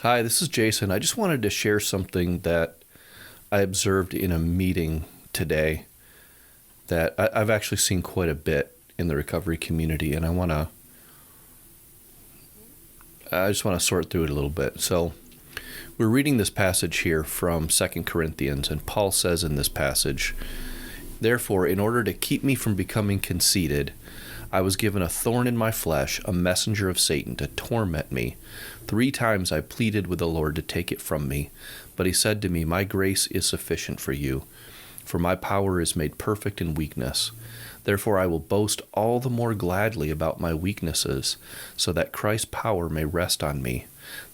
Hi, this is Jason. I just wanted to share something that I observed in a meeting today that I've actually seen quite a bit in the recovery community, and I just want to sort through it a little bit. So, we're reading this passage here from 2 Corinthians, and Paul says in this passage, "Therefore, in order to keep me from becoming conceited, I was given a thorn in my flesh, a messenger of Satan to torment me. 3 times I pleaded with the Lord to take it from me, but he said to me, 'My grace is sufficient for you, for my power is made perfect in weakness. Therefore I will boast all the more gladly about my weaknesses, so that Christ's power may rest on me.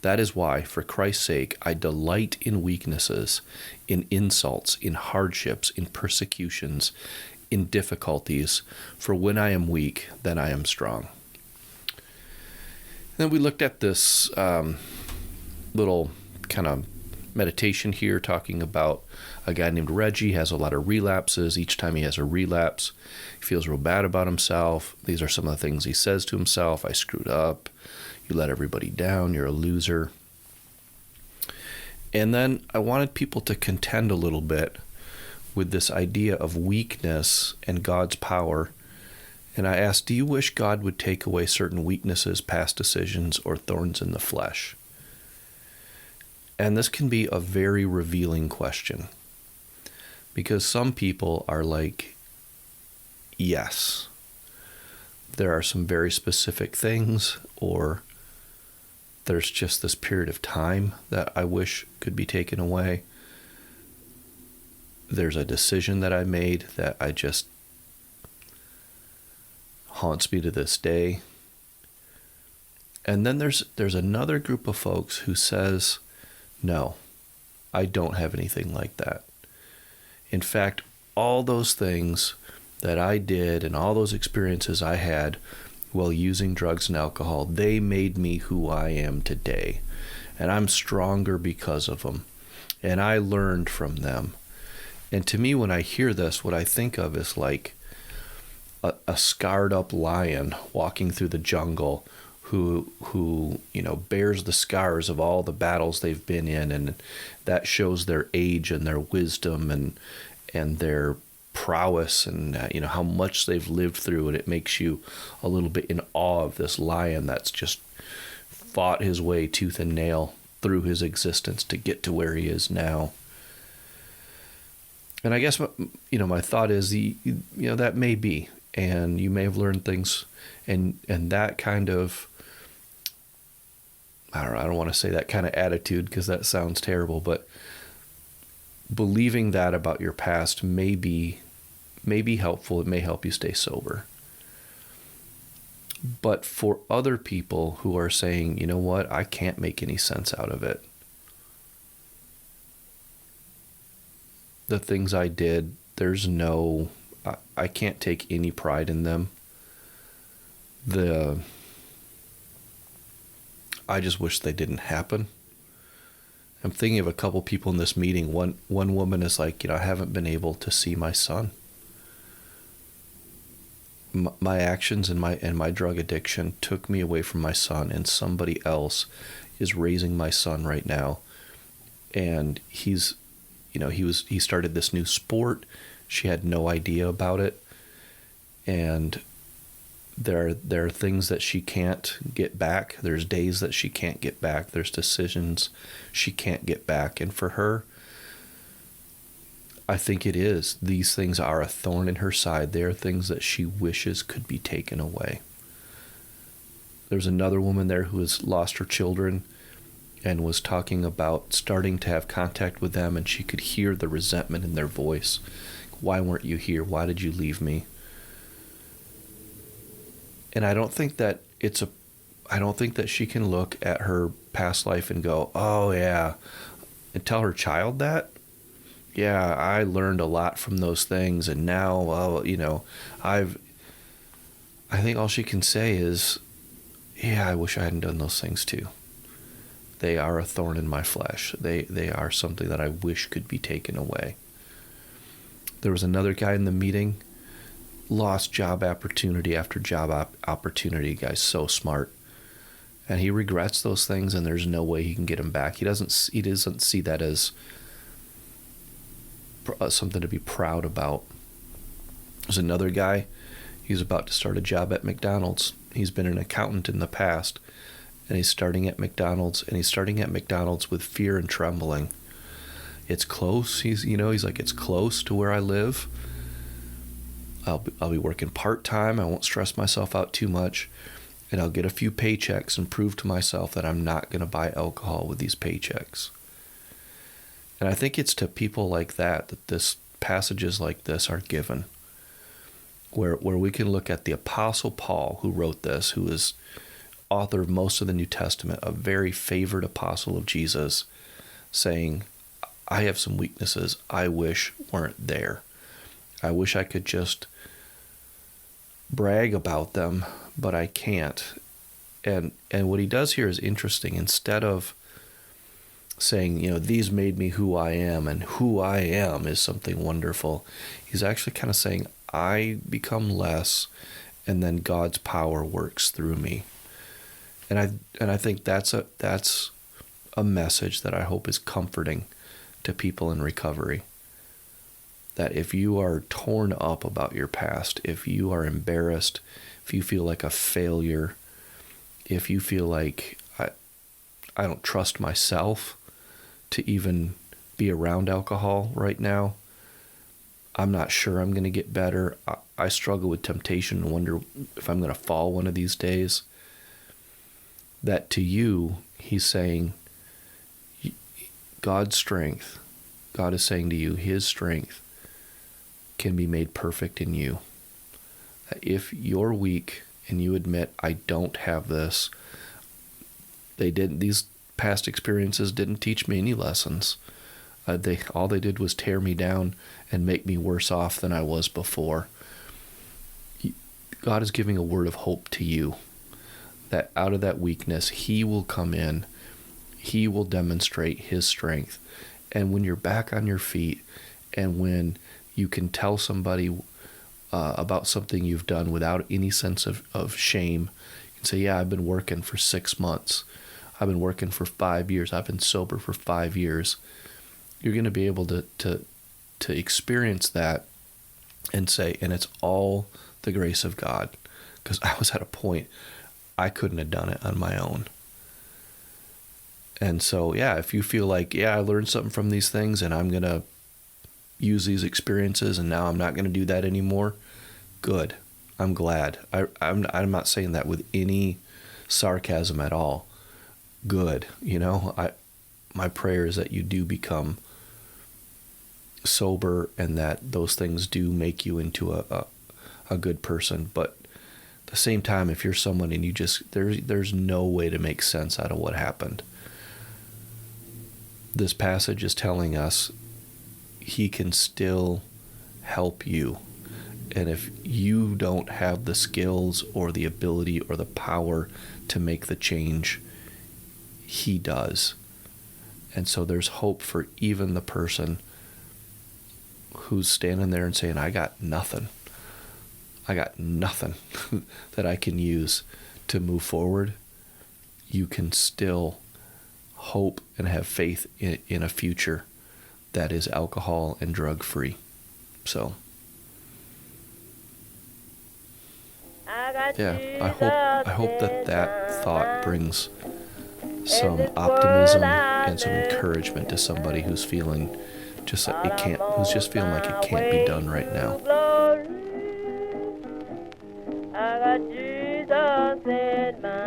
That is why, for Christ's sake, I delight in weaknesses, in insults, in hardships, in persecutions, in difficulties, for when I am weak, then I am strong.'" Then we looked at this little kind of meditation here, talking about a guy named Reggie has a lot of relapses. Each time he has a relapse, he feels real bad about himself. These are some of the things he says to himself: "I screwed up. You let everybody down. You're a loser." And then I wanted people to contend a little bit with this idea of weakness and God's power. And I asked, do you wish God would take away certain weaknesses, past decisions, or thorns in the flesh? And this can be a very revealing question, because some people are like, yes, there are some very specific things, or there's just this period of time that I wish could be taken away. There's a decision that I made that I just haunts me to this day. And then there's another group of folks who says, no, I don't have anything like that. In fact, all those things that I did and all those experiences I had while using drugs and alcohol, they made me who I am today. And I'm stronger because of them. And I learned from them. And to me, when I hear this, what I think of is like a scarred up lion walking through the jungle who bears the scars of all the battles they've been in, and that shows their age and their wisdom and their prowess and how much they've lived through, and it makes you a little bit in awe of this lion that's just fought his way tooth and nail through his existence to get to where he is now. And I guess my thought is that may be, and you may have learned things, and that kind of, I don't want to say that kind of attitude because that sounds terrible, but believing that about your past may be helpful. It may help you stay sober. But for other people who are saying, you know what, I can't make any sense out of it. The things I did, I can't take any pride in them. I just wish they didn't happen. I'm thinking of a couple people in this meeting. One woman is like, I haven't been able to see my son. My actions and my drug addiction took me away from my son, and somebody else is raising my son right now. And he started this new sport. She had no idea about it. And there are things that she can't get back. There's days that she can't get back. There's decisions she can't get back. And for her, I think these things are a thorn in her side. They are things that she wishes could be taken away. There's another woman there who has lost her children and was talking about starting to have contact with them, and she could hear the resentment in their voice. Why weren't you here? Why did you leave me? And I don't think that she can look at her past life and go, oh yeah, and tell her child that. Yeah, I learned a lot from those things, and now, I think all she can say is, yeah, I wish I hadn't done those things too. They are a thorn in my flesh. They are something that I wish could be taken away. There was another guy in the meeting, lost job opportunity after job opportunity. Guy's so smart. and he regrets those things, and there's no way he can get them back. He doesn't see that as something to be proud about. There's another guy, he's about to start a job at McDonald's. He's been an accountant in the past, and he's starting at McDonald's, with fear and trembling. It's close. He's like, it's close to where I live. I'll be working part-time. I won't stress myself out too much, and I'll get a few paychecks and prove to myself that I'm not going to buy alcohol with these paychecks. And I think it's to people like that this passages like this are given, where we can look at the Apostle Paul, who wrote this, who is author of most of the New Testament, a very favored apostle of Jesus, saying, I have some weaknesses I wish weren't there. I wish I could just brag about them, but I can't. And what he does here is interesting. Instead of saying, these made me who I am, and who I am is something wonderful, he's actually kind of saying, I become less, and then God's power works through me. And I think that's a message that I hope is comforting to people in recovery. That if you are torn up about your past, if you are embarrassed, if you feel like a failure, if you feel like I don't trust myself to even be around alcohol right now, I'm not sure I'm going to get better, I struggle with temptation and wonder if I'm going to fall one of these days, that to you, he's saying, God's strength, God is saying to you, his strength can be made perfect in you. If you're weak and you admit, I don't have this, these past experiences didn't teach me any lessons. All they did was tear me down and make me worse off than I was before. God is giving a word of hope to you, that out of that weakness, he will come in, he will demonstrate his strength. And when you're back on your feet, and when you can tell somebody about something you've done without any sense of shame, you can say, yeah, I've been working for 6 months. I've been working for 5 years. I've been sober for 5 years. You're going to be able to experience that and say, and it's all the grace of God. Because I was at a point I couldn't have done it on my own. And so, yeah, if you feel like, I learned something from these things and I'm going to use these experiences and now I'm not going to do that anymore, good. I'm glad. I'm not saying that with any sarcasm at all. Good. My prayer is that you do become sober and that those things do make you into a good person. But at the same time, if you're someone and you just, there's no way to make sense out of what happened. This passage is telling us he can still help you. And if you don't have the skills or the ability or the power to make the change, he does. And so there's hope for even the person who's standing there and saying, I got nothing that I can use to move forward. You can still hope and have faith in a future that is alcohol and drug free. So I hope that thought brings some optimism and some encouragement to somebody who's feeling who's just feeling like it can't be done right now. I got Jesus in my